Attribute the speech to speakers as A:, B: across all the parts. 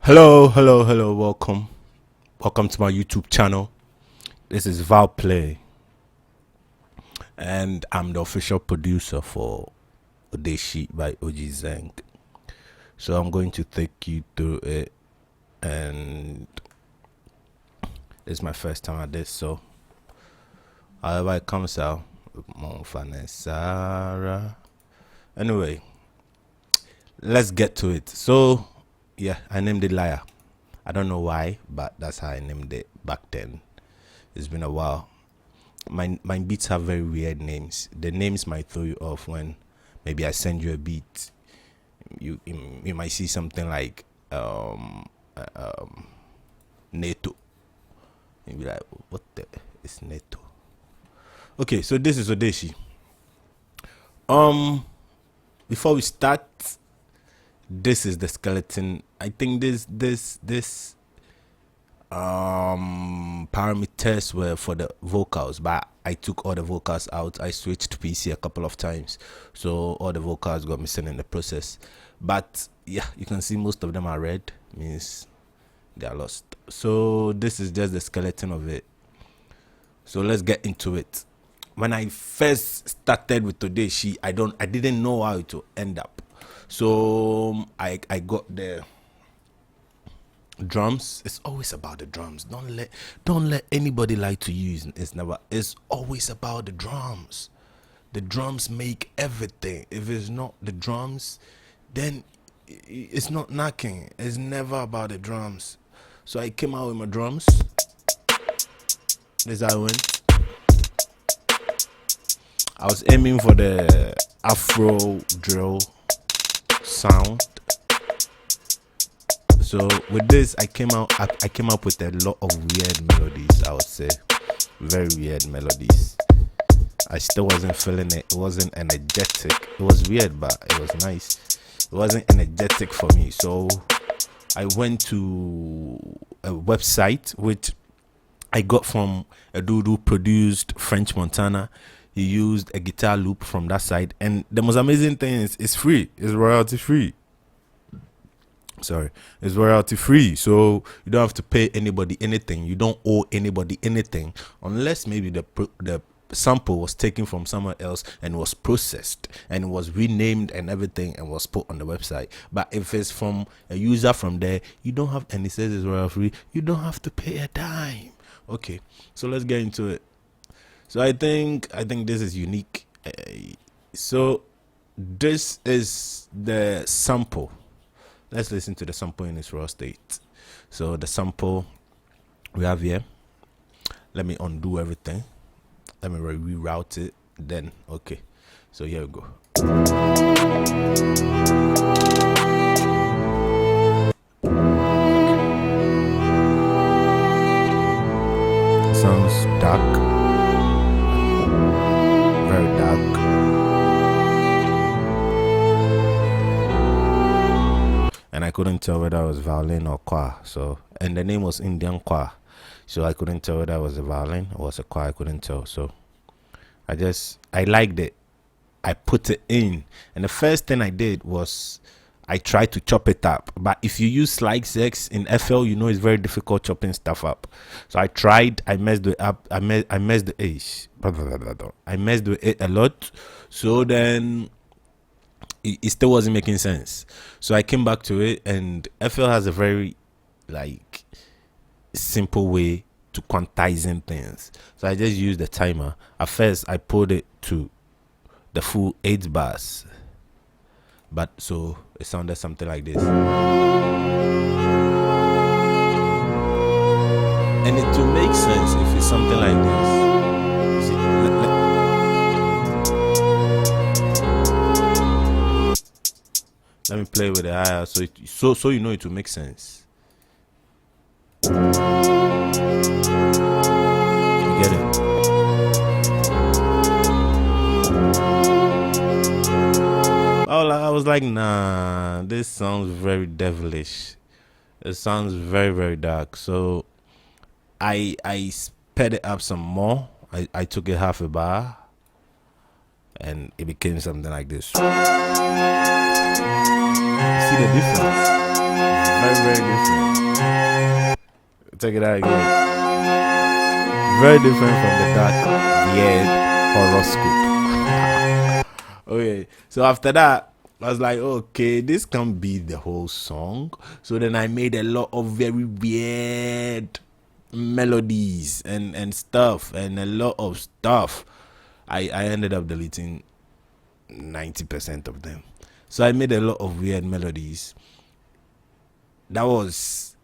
A: Hello, welcome to my YouTube channel. This is VilePLay, and I'm the official producer for Odeshie by Ogee Xeng. So I'm going to take you through it, and it's my first time at this, so however it comes out, anyway, let's get to it. So yeah, I named it Liar. I don't know why, but that's how I named it back then. It's been a while. My beats have very weird names. The names might throw you off when maybe I send you a beat. You might see something like NATO. You'll be like, what the is NATO? Okay, so this is Odeshie. Before we start, this is the skeleton. I think this parameters were for the vocals, but I took all the vocals out. I switched to PC a couple of times, so all the vocals got missing in the process. But yeah, you can see most of them are red, means they are lost. So this is just the skeleton of it. So let's get into it. When I first started with Odeshie, I didn't know how it would end up. So I got the drums. It's always about the drums. Don't let anybody lie to you. It's always about the drums. The drums make everything. If it's not the drums, then it's not knocking. It's never about the drums. So I came out with my drums. This is how I went. I was aiming for the Afro drill sound. So with this, I came up with a lot of weird melodies. I would say very weird melodies. I still wasn't feeling it. It wasn't energetic. It was weird, but it was nice. It wasn't energetic for me. So I went to a website which I got from a dude who produced French Montana. He used a guitar loop from that side, and the most amazing thing is it's free. It's royalty free. It's royalty free, so you don't have to pay anybody anything. You don't owe anybody anything, unless maybe the sample was taken from somewhere else and was processed and was renamed and everything and was put on the website. But if it's from a user from there, you don't have, and it says it's royalty free, you don't have to pay a dime. Okay, so let's get into it. So I think this is unique. So this is the sample. Let's listen to the sample in its raw state. So the sample we have here. Let me undo everything. Let me reroute it. Then okay. So here we go. Okay. Sounds dark. Very dark. And I couldn't tell whether it was violin or choir. So, and the name was Indian choir, so I couldn't tell whether it was a violin or was a choir. I couldn't tell. So I liked it. I put it in, and the first thing I did was I tried to chop it up. But if you use Slice X in FL, you know it's very difficult chopping stuff up. So I tried. I messed it up. I messed the H. I messed with it a lot. So then it still wasn't making sense. So I came back to it, and FL has a very like simple way to quantizing things. So I just used the timer. At first I put it to the full 8 bars, but so it sounded something like this, and it will make sense if it's something like this. See, let me play with the higher, so you know it will make sense. You get it? I was like, nah, this sounds very devilish. It sounds very, very dark. So I sped it up some more. I took it half a bar, and it became something like this. See the difference? Very, very different. Check it out again. Very different from the dark, weird horoscope. Okay, so after that, I was like, okay, this can't be the whole song. So then I made a lot of very weird melodies and stuff, and a lot of stuff. I ended up deleting 90% of them. So I made a lot of weird melodies. That was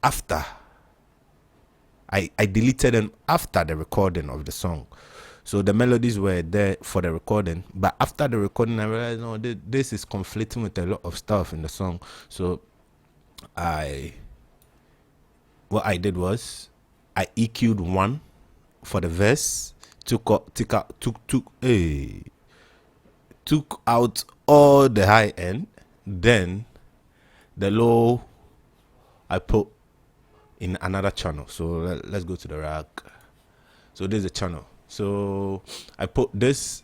A: after I deleted them after the recording of the song. So the melodies were there for the recording, but after the recording I realized, no, this is conflicting with a lot of stuff in the song. So what I did was I EQ'd one for the verse, took out all the high end, then the low I put in another channel. So let's go to the rack. So there's a channel. So I put this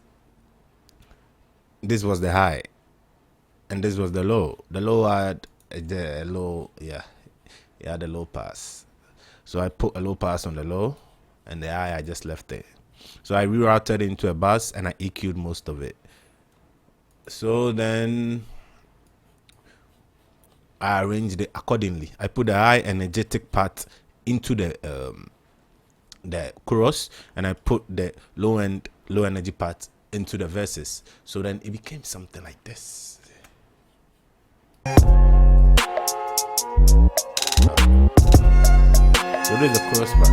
A: was the high and this was the low. The low had the low, yeah, the low pass. So I put a low pass on the low, and the high I just left it. So I rerouted into a bass and I EQ'd most of it. So then I arranged it accordingly. I put the high energetic part into the chorus, and I put the low energy part into the verses. So then it became something like this. So there's the chorus part.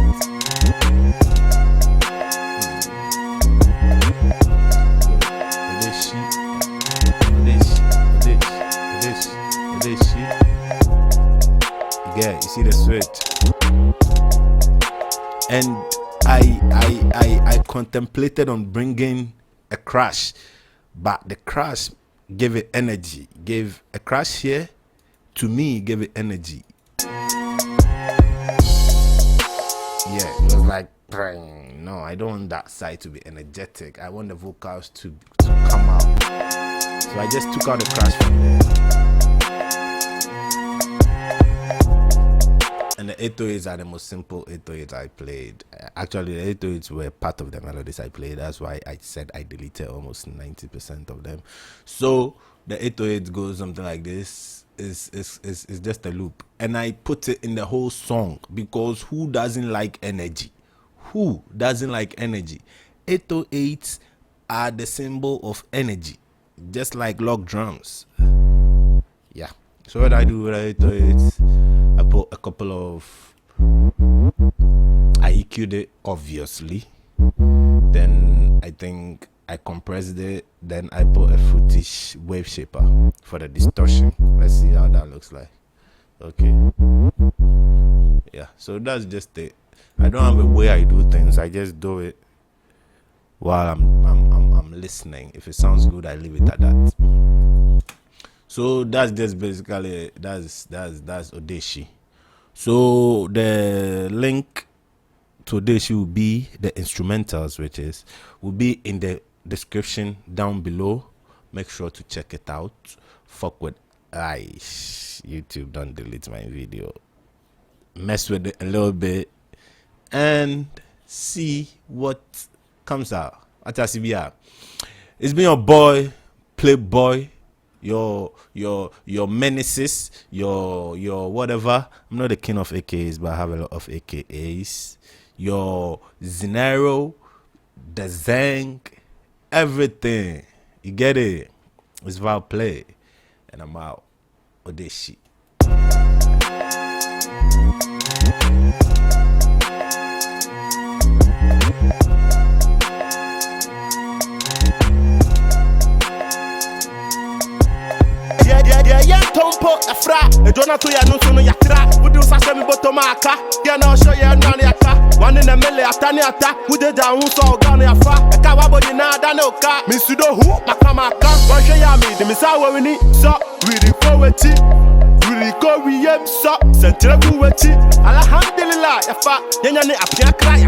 A: Odeshie. Yeah, you see the switch. And I contemplated on bringing a crash, but the crash gave it energy. Gave a crash here to me, gave it energy. Yeah, it was like, no, I don't want that side to be energetic. I want the vocals to come out. So I just took out the crash from there. And the 808s are the most simple 808s I played. Actually, the 808s were part of the melodies I played. That's why I said I deleted almost 90% of them. So the 808s goes something like this. Is just a loop. And I put it in the whole song because who doesn't like energy? Who doesn't like energy? 808s are the symbol of energy, just like log drums. Yeah. So what I do with 808s, I put a couple of, I EQ'd it obviously, then I think I compressed it, then I put a footage wave shaper for the distortion. Let's see how that looks like. Okay. Yeah, so that's just it. I don't have a way I do things. I just do it while I'm listening. If it sounds good, I leave it at that. So that's just basically that's Odeshie. So the link to Odeshie will be the instrumentals, will be in the description down below. Make sure to check it out. Fuck with YouTube, don't delete my video. Mess with it a little bit and see what comes out. It's been your boy Playboy, your menaces, your whatever. I'm not the king of AKAs, but I have a lot of AKAs. Your Zenero, the Xeng, everything. You get it? It's VilePLay, and I'm out. Odeshie.
B: Yeah, Tompo, Afro, and Jonathan, no sooner yatra, would do Sasami Botomaka, Yana, show you Naniaka, one in a million Taniata, who did down saw Ganiafa, a Kawabodi Nadanoka, Misudo, who, Makamaka, Washayami, the Misawa, we need, so, really forward, really go, we am so, Central, Alhamdulillah, Yafa, Yanani, Apia, Cry,